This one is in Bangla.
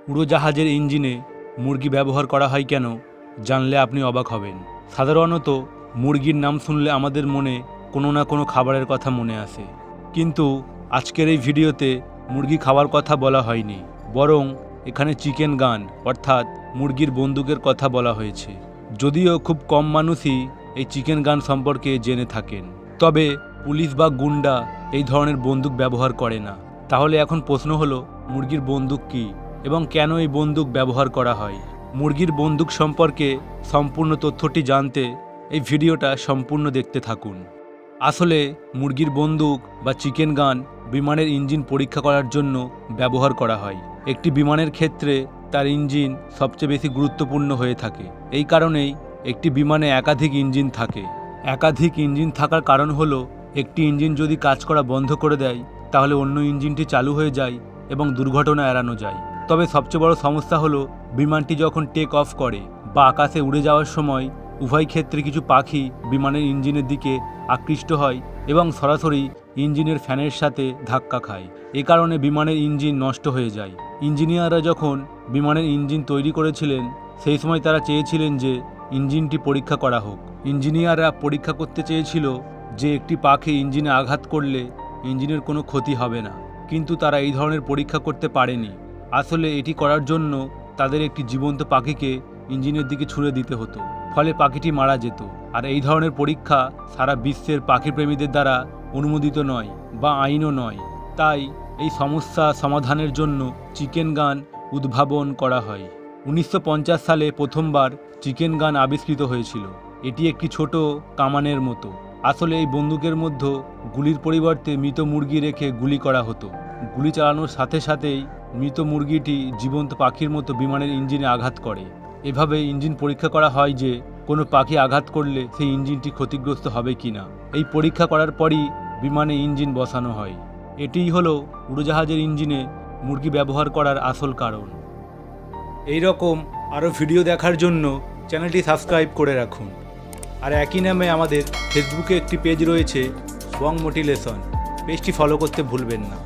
উড়োজাহাজের ইঞ্জিনে মুরগি ব্যবহার করা হয় কেন জানলে আপনি অবাক হবেন। সাধারণত মুরগির নাম শুনলে আমাদের মনে কোনো না কোনো খাবারের কথা মনে আসে, কিন্তু আজকের এই ভিডিওতে মুরগি খাওয়ার কথা বলা হয়নি, বরং এখানে চিকেন গান অর্থাৎ মুরগির বন্দুকের কথা বলা হয়েছে। যদিও খুব কম মানুষই এই চিকেন গান সম্পর্কে জেনে থাকেন, তবে পুলিশ বা গুন্ডা এই ধরনের বন্দুক ব্যবহার করে না। তাহলে এখন প্রশ্ন হলো, মুরগির বন্দুক কী এবং কেন এই বন্দুক ব্যবহার করা হয়? মুরগির বন্দুক সম্পর্কে সম্পূর্ণ তথ্যটি জানতে এই ভিডিওটা সম্পূর্ণ দেখতে থাকুন। আসলে মুরগির বন্দুক বা চিকেন গান বিমানের ইঞ্জিন পরীক্ষা করার জন্য ব্যবহার করা হয়। একটি বিমানের ক্ষেত্রে তার ইঞ্জিন সবচেয়ে বেশি গুরুত্বপূর্ণ হয়ে থাকে। এই কারণেই একটি বিমানে একাধিক ইঞ্জিন থাকে। একাধিক ইঞ্জিন থাকার কারণ হলো, একটি ইঞ্জিন যদি কাজ করা বন্ধ করে দেয় তাহলে অন্য ইঞ্জিনটি চালু হয়ে যায় এবং দুর্ঘটনা এড়ানো যায়। তবে সবচেয়ে বড় সমস্যা হলো, বিমানটি যখন টেক অফ করে বা আকাশে উড়ে যাওয়ার সময় উভয় ক্ষেত্রে কিছু পাখি বিমানের ইঞ্জিনের দিকে আকৃষ্ট হয় এবং সরাসরি ইঞ্জিনের ফ্যানের সাথে ধাক্কা খায়। এ কারণে বিমানের ইঞ্জিন নষ্ট হয়ে যায়। ইঞ্জিনিয়াররা যখন বিমানের ইঞ্জিন তৈরি করেছিলেন, সেই সময় তারা চেয়েছিলেন যে ইঞ্জিনটি পরীক্ষা করা হোক। ইঞ্জিনিয়াররা পরীক্ষা করতে চেয়েছিল যে একটি পাখি ইঞ্জিনে আঘাত করলে ইঞ্জিনের কোনো ক্ষতি হবে না, কিন্তু তারা এই ধরনের পরীক্ষা করতে পারেনি। আসলে এটি করার জন্য তাদের একটি জীবন্ত পাখিকে ইঞ্জিনের দিকে ছুঁড়ে দিতে হতো, ফলে পাখিটি মারা যেত। আর এই ধরনের পরীক্ষা সারা বিশ্বের পাখিপ্রেমীদের দ্বারা অনুমোদিত নয় বা আইনও নয়। তাই এই সমস্যা সমাধানের জন্য চিকেন গান উদ্ভাবন করা হয়। 1950 সালে প্রথমবার চিকেন গান আবিষ্কৃত হয়েছিল। এটি একটি ছোট কামানের মতো। আসলে এই বন্দুকের মধ্যে গুলির পরিবর্তে মৃত মুরগি রেখে গুলি করা হতো। গুলি চালানোর সাথে সাথেই মৃত মুরগিটি জীবন্ত পাখির মতো বিমানের ইঞ্জিনে আঘাত করে। এভাবে ইঞ্জিন পরীক্ষা করা হয় যে কোনো পাখি আঘাত করলে সেই ইঞ্জিনটি ক্ষতিগ্রস্ত হবে কিনা। এই পরীক্ষা করার পরই বিমানে ইঞ্জিন বসানো হয়। এটিই হলো উড়োজাহাজের ইঞ্জিনে মুরগি ব্যবহার করার আসল কারণ। এই রকম আরও ভিডিও দেখার জন্য চ্যানেলটি সাবস্ক্রাইব করে রাখুন। আর একই নামে আমাদের ফেসবুকে একটি পেজ রয়েছে, বং মোটিলেশন। পেজটি ফলো করতে ভুলবেন না।